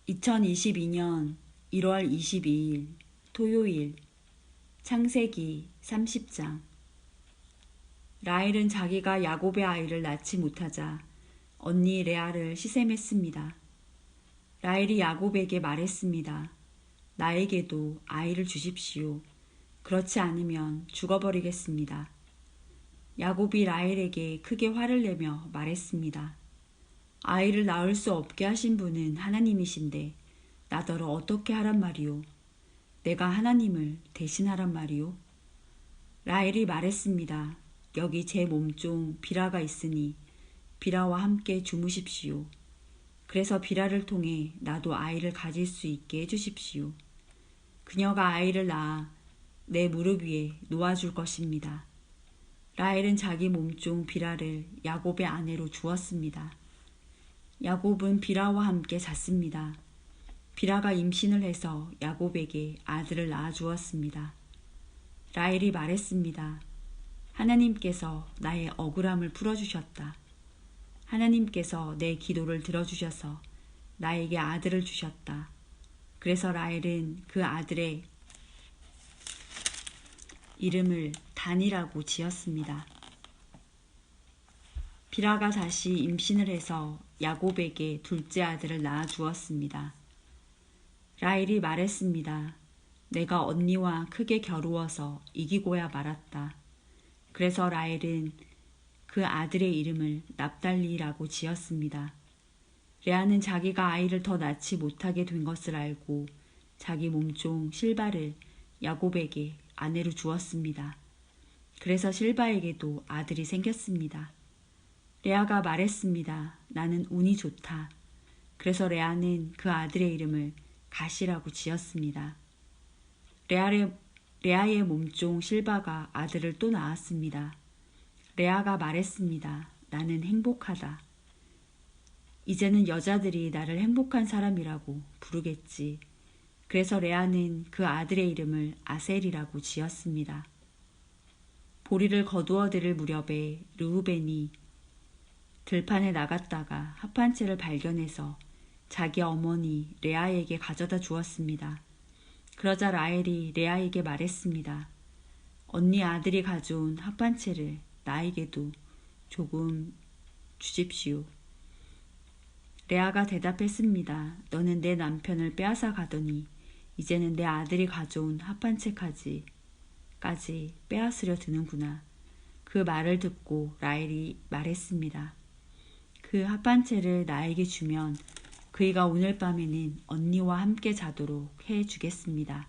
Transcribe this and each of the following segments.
2022년 1월 22일 토요일 창세기 30장. 라헬은 자기가 야곱의 아이를 낳지 못하자 언니 레아를 시샘했습니다. 라헬이 야곱에게 말했습니다. 나에게도 아이를 주십시오. 그렇지 않으면 죽어버리겠습니다. 야곱이 라헬에게 크게 화를 내며 말했습니다. 아이를 낳을 수 없게 하신 분은 하나님이신데 나더러 어떻게 하란 말이오? 내가 하나님을 대신하란 말이오? 라헬이 말했습니다. 여기 제 몸종 비라가 있으니 비라와 함께 주무십시오. 그래서 비라를 통해 나도 아이를 가질 수 있게 해주십시오. 그녀가 아이를 낳아 내 무릎 위에 놓아줄 것입니다. 라헬은 자기 몸종 비라를 야곱의 아내로 주었습니다. 야곱은 비라와 함께 잤습니다. 비라가 임신을 해서 야곱에게 아들을 낳아주었습니다. 라헬이 말했습니다. 하나님께서 나의 억울함을 풀어주셨다. 하나님께서 내 기도를 들어주셔서 나에게 아들을 주셨다. 그래서 라헬은 그 아들의 이름을 단이라고 지었습니다. 비라가 다시 임신을 해서 야곱에게 둘째 아들을 낳아주었습니다. 라헬이 말했습니다. 내가 언니와 크게 겨루어서 이기고야 말았다. 그래서 라헬은 그 아들의 이름을 납달리라고 지었습니다. 레아는 자기가 아이를 더 낳지 못하게 된 것을 알고 자기 몸종 실바를 야곱에게 아내로 주었습니다. 그래서 실바에게도 아들이 생겼습니다. 레아가 말했습니다. 나는 운이 좋다. 그래서 레아는 그 아들의 이름을 갓이라고 지었습니다. 레아의 몸종 실바가 아들을 또 낳았습니다. 레아가 말했습니다. 나는 행복하다. 이제는 여자들이 나를 행복한 사람이라고 부르겠지. 그래서 레아는 그 아들의 이름을 아셀이라고 지었습니다. 보리를 거두어 들을 무렵에 르우벤이 들판에 나갔다가 합판채를 발견해서 자기 어머니 레아에게 가져다 주었습니다. 그러자 라헬이 레아에게 말했습니다. 언니 아들이 가져온 합판채를 나에게도 조금 주십시오. 레아가 대답했습니다. 너는 내 남편을 빼앗아 가더니 이제는 내 아들이 가져온 합판채까지 빼앗으려 드는구나. 그 말을 듣고 라헬이 말했습니다. 그 합판채를 나에게 주면 그이가 오늘 밤에는 언니와 함께 자도록 해주겠습니다.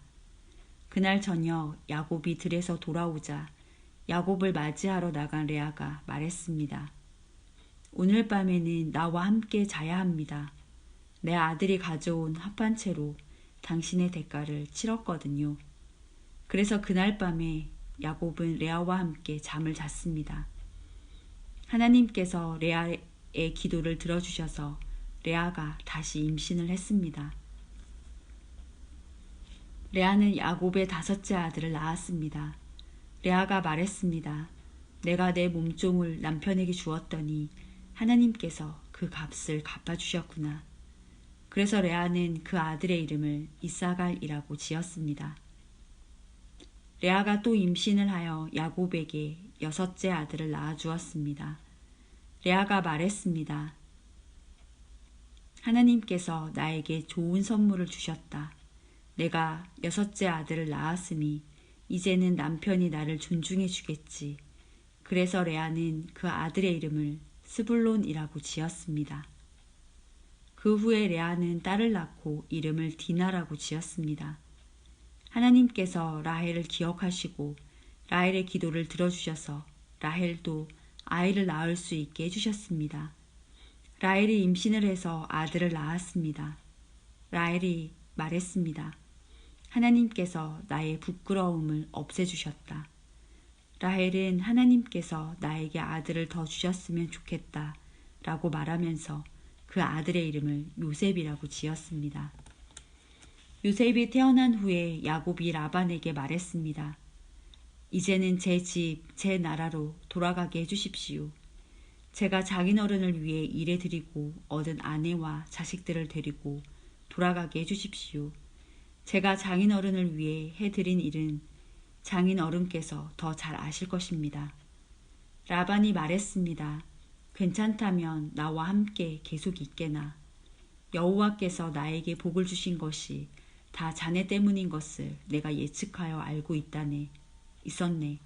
그날 저녁 야곱이 들에서 돌아오자 야곱을 맞이하러 나간 레아가 말했습니다. 오늘 밤에는 나와 함께 자야 합니다. 내 아들이 가져온 합판채로 당신의 대가를 치렀거든요. 그래서 그날 밤에 야곱은 레아와 함께 잠을 잤습니다. 하나님께서 레아의 기도를 들어주셔서 레아가 다시 임신을 했습니다. 레아는 야곱의 5째 아들을 낳았습니다. 레아가 말했습니다. 내가 내 몸종을 남편에게 주었더니 하나님께서 그 값을 갚아주셨구나. 그래서 레아는 그 아들의 이름을 이사갈이라고 지었습니다. 레아가 또 임신을 하여 야곱에게 6째 아들을 낳아주었습니다. 레아가 말했습니다. 하나님께서 나에게 좋은 선물을 주셨다. 내가 6째 아들을 낳았으니 이제는 남편이 나를 존중해 주겠지. 그래서 레아는 그 아들의 이름을 스불론이라고 지었습니다. 그 후에 레아는 딸을 낳고 이름을 디나라고 지었습니다. 하나님께서 라헬을 기억하시고 라헬의 기도를 들어주셔서 라헬도 아이를 낳을 수 있게 해주셨습니다. 라헬이 임신을 해서 아들을 낳았습니다. 라헬이 말했습니다. 하나님께서 나의 부끄러움을 없애주셨다. 라헬은 하나님께서 나에게 아들을 더 주셨으면 좋겠다 라고 말하면서 그 아들의 이름을 요셉이라고 지었습니다. 요셉이 태어난 후에 야곱이 라반에게 말했습니다. 이제는 제 집, 제 나라로 돌아가게 해주십시오. 제가 장인어른을 위해 일해드리고 얻은 아내와 자식들을 데리고 돌아가게 해주십시오. 제가 장인어른을 위해 해드린 일은 장인어른께서 더 잘 아실 것입니다. 라반이 말했습니다. 괜찮다면 나와 함께 계속 있게나. 여호와께서 나에게 복을 주신 것이 다 자네 때문인 것을 내가 예측하여 알고 있었네.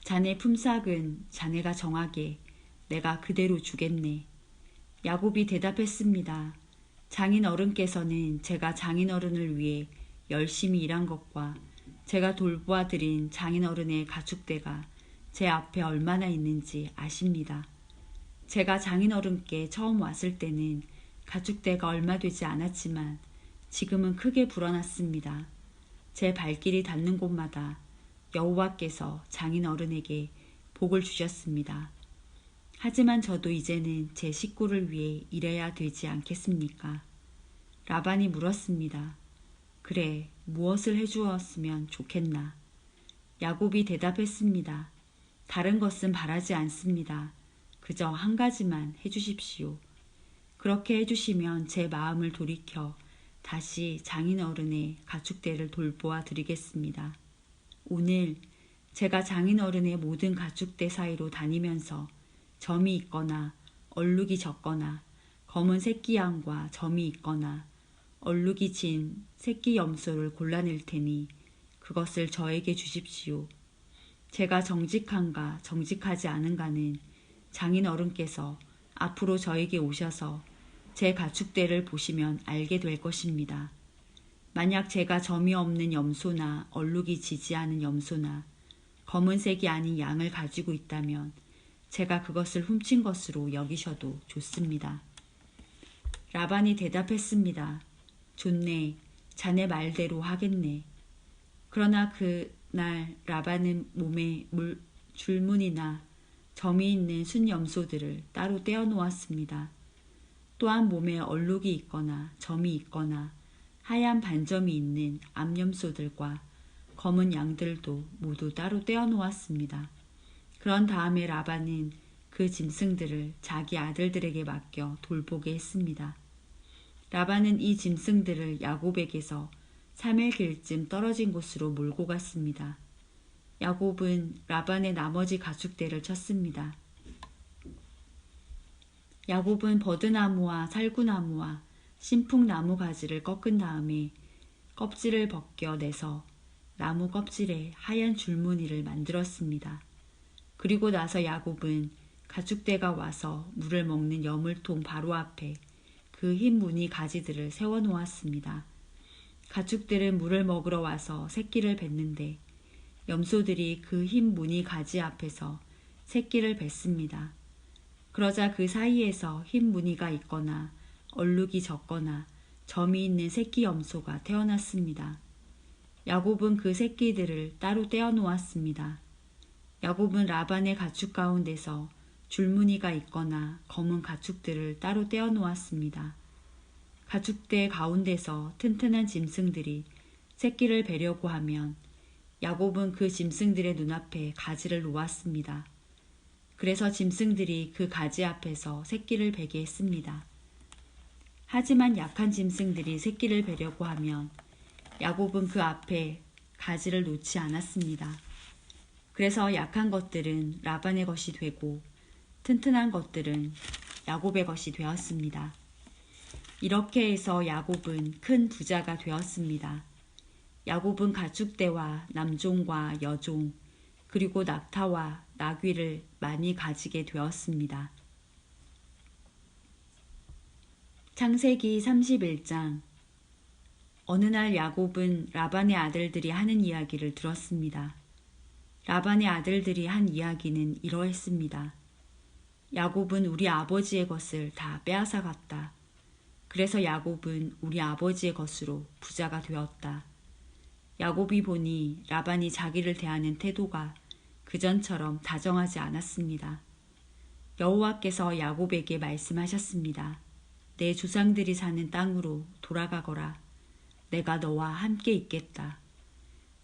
자네 품삯은 자네가 정하게 내가 그대로 주겠네. 야곱이 대답했습니다. 장인어른께서는 제가 장인어른을 위해 열심히 일한 것과 제가 돌보아 드린 장인어른의 가축대가 제 앞에 얼마나 있는지 아십니다. 제가 장인어른께 처음 왔을 때는 가축대가 얼마 되지 않았지만 지금은 크게 불어났습니다. 제 발길이 닿는 곳마다 여호와께서 장인어른에게 복을 주셨습니다. 하지만 저도 이제는 제 식구를 위해 일해야 되지 않겠습니까? 라반이 물었습니다. 그래, 무엇을 해주었으면 좋겠나? 야곱이 대답했습니다. 다른 것은 바라지 않습니다. 그저 한 가지만 해주십시오. 그렇게 해주시면 제 마음을 돌이켜 다시 장인어른의 가축대를 돌보아 드리겠습니다. 오늘 제가 장인어른의 모든 가축대 사이로 다니면서 점이 있거나 얼룩이 졌거나 검은 새끼 양과 점이 있거나 얼룩이 진 새끼 염소를 골라낼 테니 그것을 저에게 주십시오. 제가 정직한가 정직하지 않은가는 장인어른께서 앞으로 저에게 오셔서 제 가축대를 보시면 알게 될 것입니다. 만약 제가 점이 없는 염소나 얼룩이 지지 않은 염소나 검은색이 아닌 양을 가지고 있다면 제가 그것을 훔친 것으로 여기셔도 좋습니다. 라반이 대답했습니다. 좋네, 자네 말대로 하겠네. 그러나 그날 라반은 몸에 줄무늬나 점이 있는 순염소들을 따로 떼어 놓았습니다. 또한 몸에 얼룩이 있거나 점이 있거나 하얀 반점이 있는 암염소들과 검은 양들도 모두 따로 떼어 놓았습니다. 그런 다음에 라반은 그 짐승들을 자기 아들들에게 맡겨 돌보게 했습니다. 라반은 이 짐승들을 야곱에게서 3일 길쯤 떨어진 곳으로 몰고 갔습니다. 야곱은 라반의 나머지 가축대를 쳤습니다. 야곱은 버드나무와 살구나무와 신풍나무 가지를 꺾은 다음에 껍질을 벗겨내서 나무 껍질에 하얀 줄무늬를 만들었습니다. 그리고 나서 야곱은 가축대가 와서 물을 먹는 여물통 바로 앞에 그 흰 무늬 가지들을 세워놓았습니다. 가축들은 물을 먹으러 와서 새끼를 뱉는데 염소들이 그 흰 무늬 가지 앞에서 새끼를 뱉습니다. 그러자 그 사이에서 흰 무늬가 있거나 얼룩이 졌거나 점이 있는 새끼 염소가 태어났습니다. 야곱은 그 새끼들을 따로 떼어 놓았습니다. 야곱은 라반의 가축 가운데서 줄무늬가 있거나 검은 가축들을 따로 떼어 놓았습니다. 가축대 가운데서 튼튼한 짐승들이 새끼를 베려고 하면 야곱은 그 짐승들의 눈앞에 가지를 놓았습니다. 그래서 짐승들이 그 가지 앞에서 새끼를 베게 했습니다. 하지만 약한 짐승들이 새끼를 베려고 하면 야곱은 그 앞에 가지를 놓지 않았습니다. 그래서 약한 것들은 라반의 것이 되고 튼튼한 것들은 야곱의 것이 되었습니다. 이렇게 해서 야곱은 큰 부자가 되었습니다. 야곱은 가축대와 남종과 여종 그리고 낙타와 나귀를 많이 가지게 되었습니다. 창세기 31장. 어느 날 야곱은 라반의 아들들이 하는 이야기를 들었습니다. 라반의 아들들이 한 이야기는 이러했습니다. 야곱은 우리 아버지의 것을 다 빼앗아 갔다. 그래서 야곱은 우리 아버지의 것으로 부자가 되었다. 야곱이 보니 라반이 자기를 대하는 태도가 그전처럼 다정하지 않았습니다. 여호와께서 야곱에게 말씀하셨습니다. 내 조상들이 사는 땅으로 돌아가거라. 내가 너와 함께 있겠다.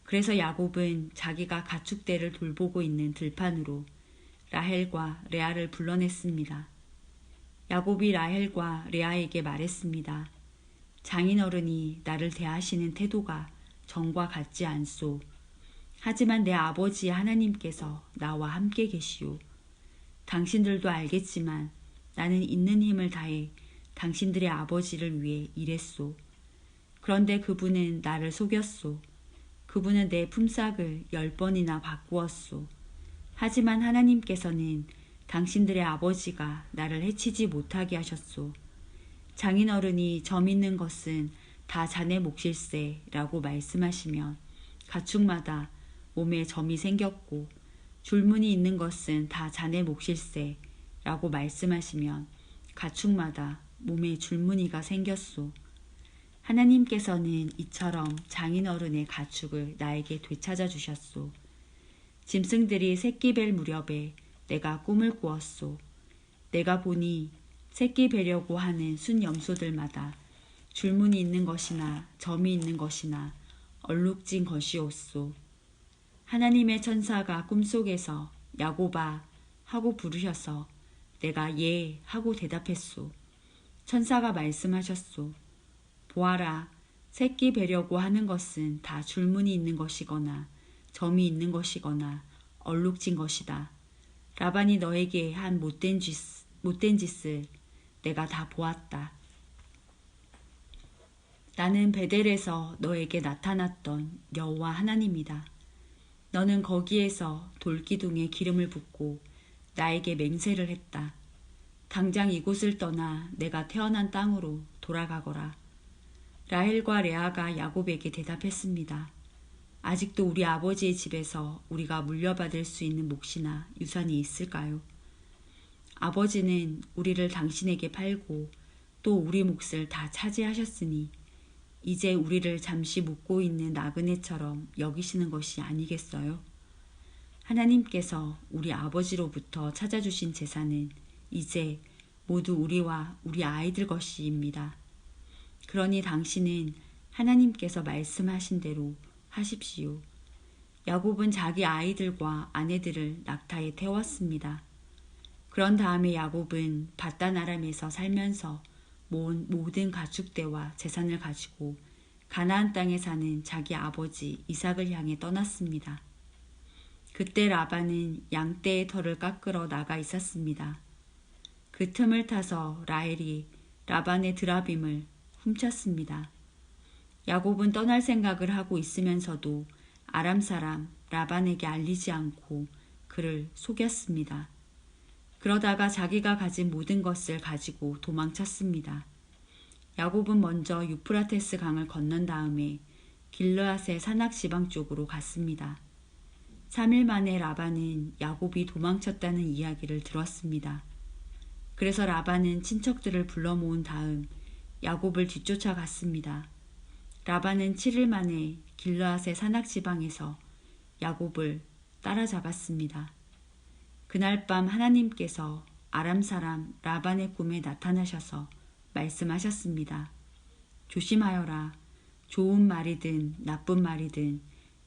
그래서 야곱은 자기가 가축대를 돌보고 있는 들판으로 라헬과 레아를 불러냈습니다. 야곱이 라헬과 레아에게 말했습니다. 장인어른이 나를 대하시는 태도가 전과 같지 않소. 하지만 내 아버지 하나님께서 나와 함께 계시오. 당신들도 알겠지만 나는 있는 힘을 다해 당신들의 아버지를 위해 일했소. 그런데 그분은 나를 속였소. 그분은 내 품삯을 10번이나 바꾸었소. 하지만 하나님께서는 당신들의 아버지가 나를 해치지 못하게 하셨소. 장인어른이 점 있는 것은 다 자네 몫일세 라고 말씀하시면 가축마다 몸에 점이 생겼고 줄무늬 있는 것은 다 자네 몫일세 라고 말씀하시면 가축마다 몸에 줄무늬가 생겼소. 하나님께서는 이처럼 장인어른의 가축을 나에게 되찾아 주셨소. 짐승들이 새끼 뵐 무렵에 내가 꿈을 꾸었소. 내가 보니 새끼 뵈려고 하는 순염소들마다 줄무늬 있는 것이나 점이 있는 것이나 얼룩진 것이었소. 하나님의 천사가 꿈속에서 야곱아 하고 부르셔서 내가 예 하고 대답했소. 천사가 말씀하셨소. 보아라, 새끼 뵈려고 하는 것은 다 줄무늬 있는 것이거나 점이 있는 것이거나 얼룩진 것이다. 라반이 너에게 한 못된 짓을 내가 다 보았다. 나는 베델에서 너에게 나타났던 여호와 하나님이다. 너는 거기에서 돌기둥에 기름을 붓고 나에게 맹세를 했다. 당장 이곳을 떠나 내가 태어난 땅으로 돌아가거라. 라헬과 레아가 야곱에게 대답했습니다. 아직도 우리 아버지의 집에서 우리가 물려받을 수 있는 몫이나 유산이 있을까요? 아버지는 우리를 당신에게 팔고 또 우리 몫을 다 차지하셨으니 이제 우리를 잠시 묵고 있는 나그네처럼 여기시는 것이 아니겠어요? 하나님께서 우리 아버지로부터 찾아주신 재산은 이제 모두 우리와 우리 아이들 것입니다. 그러니 당신은 하나님께서 말씀하신 대로 하십시오. 야곱은 자기 아이들과 아내들을 낙타에 태웠습니다. 그런 다음에 야곱은 바단 아람에서 살면서 모은 모든 가축대와 재산을 가지고 가나안 땅에 사는 자기 아버지 이삭을 향해 떠났습니다. 그때 라반은 양떼의 털을 깎으러 나가 있었습니다. 그 틈을 타서 라헬이 라반의 드라빔을 훔쳤습니다. 야곱은 떠날 생각을 하고 있으면서도 아람 사람 라반에게 알리지 않고 그를 속였습니다. 그러다가 자기가 가진 모든 것을 가지고 도망쳤습니다. 야곱은 먼저 유프라테스 강을 건넌 다음에 길르앗의 산악 지방 쪽으로 갔습니다. 3일 만에 라반은 야곱이 도망쳤다는 이야기를 들었습니다. 그래서 라반은 친척들을 불러 모은 다음 야곱을 뒤쫓아 갔습니다. 라반은 7일 만에 길르앗의 산악 지방에서 야곱을 따라잡았습니다. 그날 밤 하나님께서 아람 사람 라반의 꿈에 나타나셔서 말씀하셨습니다. 조심하여라. 좋은 말이든 나쁜 말이든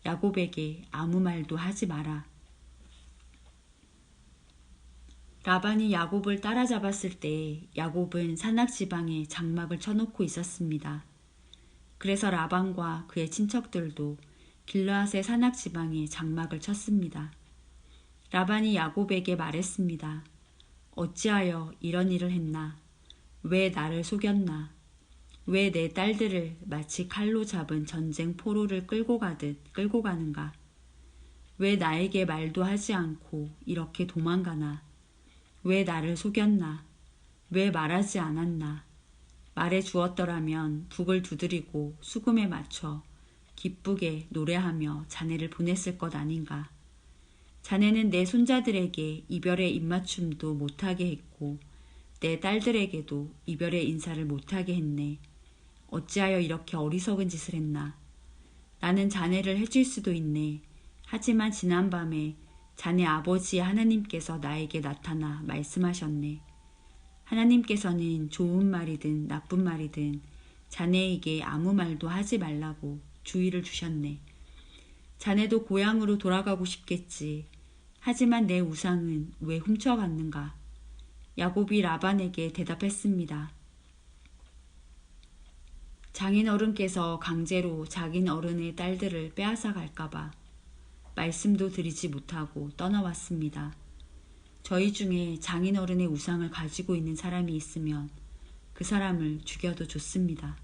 야곱에게 아무 말도 하지 마라. 라반이 야곱을 따라잡았을 때 야곱은 산악 지방에 장막을 쳐놓고 있었습니다. 그래서 라반과 그의 친척들도 길르앗의 산악 지방에 장막을 쳤습니다. 라반이 야곱에게 말했습니다. 어찌하여 이런 일을 했나? 왜 나를 속였나? 왜 내 딸들을 마치 칼로 잡은 전쟁 포로를 끌고 가는가? 왜 나에게 말도 하지 않고 이렇게 도망가나? 왜 나를 속였나? 왜 말하지 않았나? 말해 주었더라면 북을 두드리고 수금에 맞춰 기쁘게 노래하며 자네를 보냈을 것 아닌가? 자네는 내 손자들에게 이별의 입맞춤도 못하게 했고 내 딸들에게도 이별의 인사를 못하게 했네. 어찌하여 이렇게 어리석은 짓을 했나? 나는 자네를 해칠 수도 있네. 하지만 지난밤에 자네 아버지 하나님께서 나에게 나타나 말씀하셨네. 하나님께서는 좋은 말이든 나쁜 말이든 자네에게 아무 말도 하지 말라고 주의를 주셨네. 자네도 고향으로 돌아가고 싶겠지. 하지만 내 우상은 왜 훔쳐갔는가? 야곱이 라반에게 대답했습니다. 장인어른께서 강제로 장인어른의 딸들을 빼앗아 갈까봐 말씀도 드리지 못하고 떠나왔습니다. 저희 중에 장인어른의 우상을 가지고 있는 사람이 있으면 그 사람을 죽여도 좋습니다.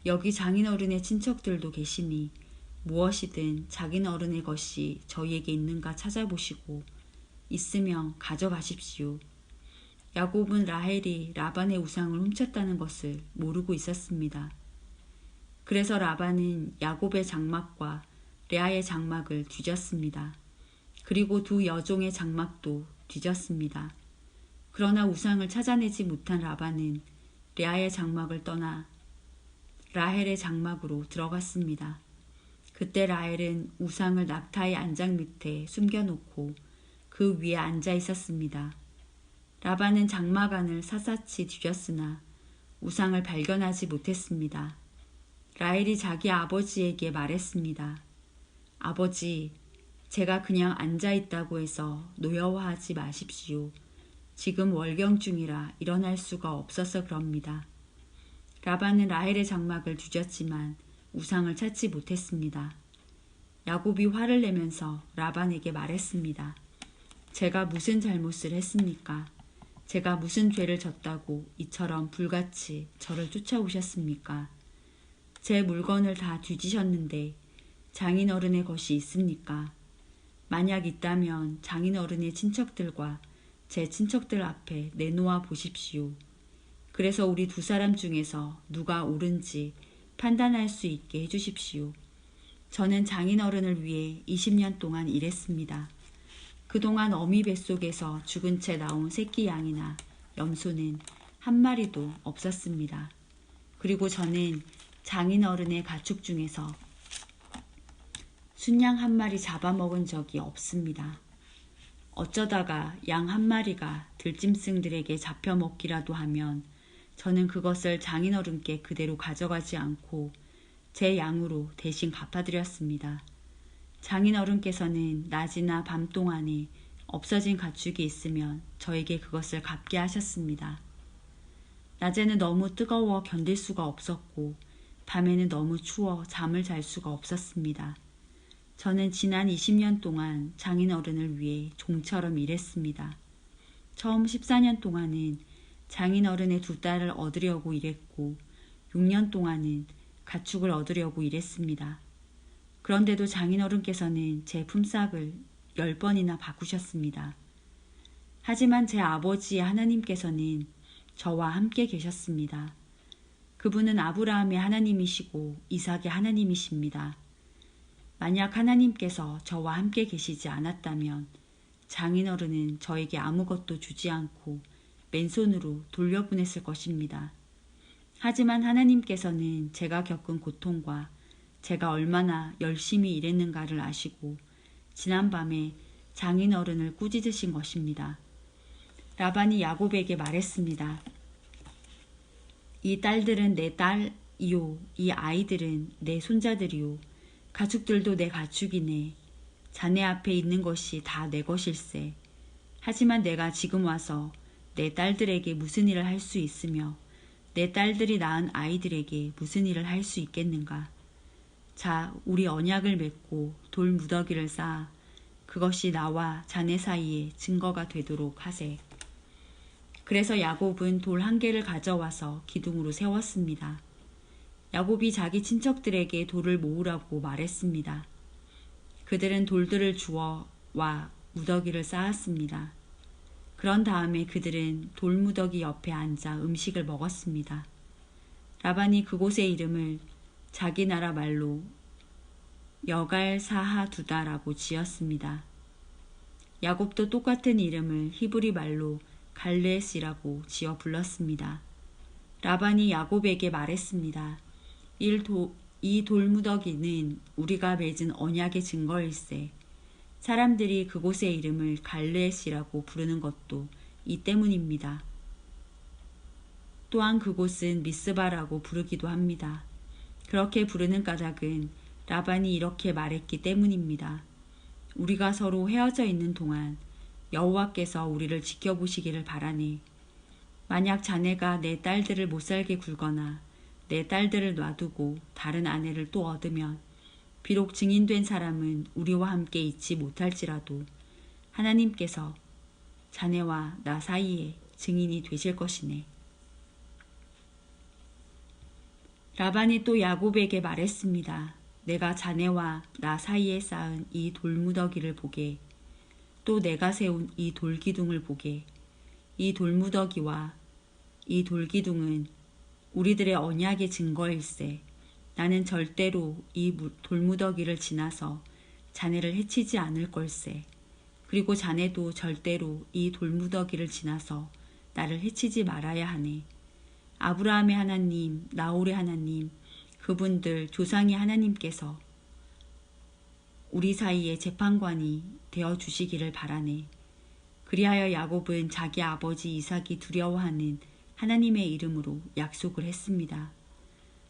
여기 장인어른의 친척들도 계시니 무엇이든 장인어른의 것이 저희에게 있는가 찾아보시고 있으면 가져가십시오. 야곱은 라헬이 라반의 우상을 훔쳤다는 것을 모르고 있었습니다. 그래서 라반은 야곱의 장막과 레아의 장막을 뒤졌습니다. 그리고 두 여종의 장막도 뒤졌습니다. 그러나 우상을 찾아내지 못한 라반은 레아의 장막을 떠나 라헬의 장막으로 들어갔습니다. 그때 라헬은 우상을 낙타의 안장 밑에 숨겨놓고 그 위에 앉아 있었습니다. 라반은 장막 안을 샅샅이 뒤졌으나 우상을 발견하지 못했습니다. 라헬이 자기 아버지에게 말했습니다. 아버지, 제가 그냥 앉아 있다고 해서 노여워하지 마십시오. 지금 월경 중이라 일어날 수가 없어서 그럽니다. 라반은 라헬의 장막을 뒤졌지만 우상을 찾지 못했습니다. 야곱이 화를 내면서 라반에게 말했습니다. 제가 무슨 잘못을 했습니까? 제가 무슨 죄를 졌다고 이처럼 불같이 저를 쫓아오셨습니까? 제 물건을 다 뒤지셨는데 장인어른의 것이 있습니까? 만약 있다면 장인어른의 친척들과 제 친척들 앞에 내놓아 보십시오. 그래서 우리 두 사람 중에서 누가 옳은지 판단할 수 있게 해주십시오. 저는 장인어른을 위해 20년 동안 일했습니다. 그동안 어미 뱃속에서 죽은 채 나온 새끼 양이나 염소는 한 마리도 없었습니다. 그리고 저는 장인어른의 가축 중에서 순양 한 마리 잡아먹은 적이 없습니다. 어쩌다가 양 한 마리가 들짐승들에게 잡혀먹기라도 하면 저는 그것을 장인어른께 그대로 가져가지 않고 제 양으로 대신 갚아드렸습니다. 장인어른께서는 낮이나 밤 동안에 없어진 가축이 있으면 저에게 그것을 갚게 하셨습니다. 낮에는 너무 뜨거워 견딜 수가 없었고 밤에는 너무 추워 잠을 잘 수가 없었습니다. 저는 지난 20년 동안 장인어른을 위해 종처럼 일했습니다. 처음 14년 동안은 장인어른의 두 딸을 얻으려고 일했고 6년 동안은 가축을 얻으려고 일했습니다. 그런데도 장인어른께서는 제 품삯을 10번이나 바꾸셨습니다. 하지만 제 아버지 하나님께서는 저와 함께 계셨습니다. 그분은 아브라함의 하나님이시고 이삭의 하나님이십니다. 만약 하나님께서 저와 함께 계시지 않았다면 장인어른은 저에게 아무것도 주지 않고 맨손으로 돌려보냈을 것입니다. 하지만 하나님께서는 제가 겪은 고통과 제가 얼마나 열심히 일했는가를 아시고 지난밤에 장인어른을 꾸짖으신 것입니다. 라반이 야곱에게 말했습니다. 이 딸들은 내 딸이요, 이 아이들은 내 손자들이요, 가축들도 내 가축이네. 자네 앞에 있는 것이 다 내 것일세. 하지만 내가 지금 와서 내 딸들에게 무슨 일을 할 수 있으며 내 딸들이 낳은 아이들에게 무슨 일을 할 수 있겠는가. 자, 우리 언약을 맺고 돌 무더기를 쌓아 그것이 나와 자네 사이에 증거가 되도록 하세. 그래서 야곱은 돌 한 개를 가져와서 기둥으로 세웠습니다. 야곱이 자기 친척들에게 돌을 모으라고 말했습니다. 그들은 돌들을 주워 와 무더기를 쌓았습니다. 그런 다음에 그들은 돌무더기 옆에 앉아 음식을 먹었습니다. 라반이 그곳의 이름을 자기 나라 말로 여갈사하두다라고 지었습니다. 야곱도 똑같은 이름을 히브리 말로 갈레스이라고 지어 불렀습니다. 라반이 야곱에게 말했습니다. 이 돌무더기는 우리가 맺은 언약의 증거일세. 사람들이 그곳의 이름을 갈레스이라고 부르는 것도 이 때문입니다. 또한 그곳은 미스바라고 부르기도 합니다. 그렇게 부르는 까닭은 라반이 이렇게 말했기 때문입니다. 우리가 서로 헤어져 있는 동안 여호와께서 우리를 지켜보시기를 바라네. 만약 자네가 내 딸들을 못살게 굴거나 내 딸들을 놔두고 다른 아내를 또 얻으면 비록 증인된 사람은 우리와 함께 있지 못할지라도 하나님께서 자네와 나 사이에 증인이 되실 것이네. 라반이 또 야곱에게 말했습니다. 내가 자네와 나 사이에 쌓은 이 돌무더기를 보게, 또 내가 세운 이 돌기둥을 보게. 이 돌무더기와 이 돌기둥은 우리들의 언약의 증거일세. 나는 절대로 이 돌무더기를 지나서 자네를 해치지 않을 걸세. 그리고 자네도 절대로 이 돌무더기를 지나서 나를 해치지 말아야 하네. 아브라함의 하나님, 나홀의 하나님, 그분들 조상의 하나님께서 우리 사이에 재판관이 되어 주시기를 바라네. 그리하여 야곱은 자기 아버지 이삭이 두려워하는 하나님의 이름으로 약속을 했습니다.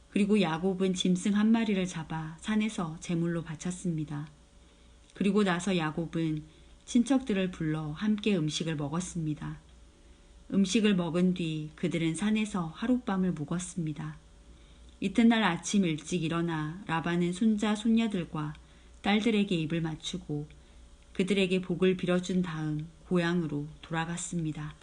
그리고 야곱은 짐승 한 마리를 잡아 산에서 제물로 바쳤습니다. 그리고 나서 야곱은 친척들을 불러 함께 음식을 먹었습니다. 음식을 먹은 뒤 그들은 산에서 하룻밤을 묵었습니다. 이튿날 아침 일찍 일어나 라반은 손자 손녀들과 딸들에게 입을 맞추고 그들에게 복을 빌어준 다음 고향으로 돌아갔습니다.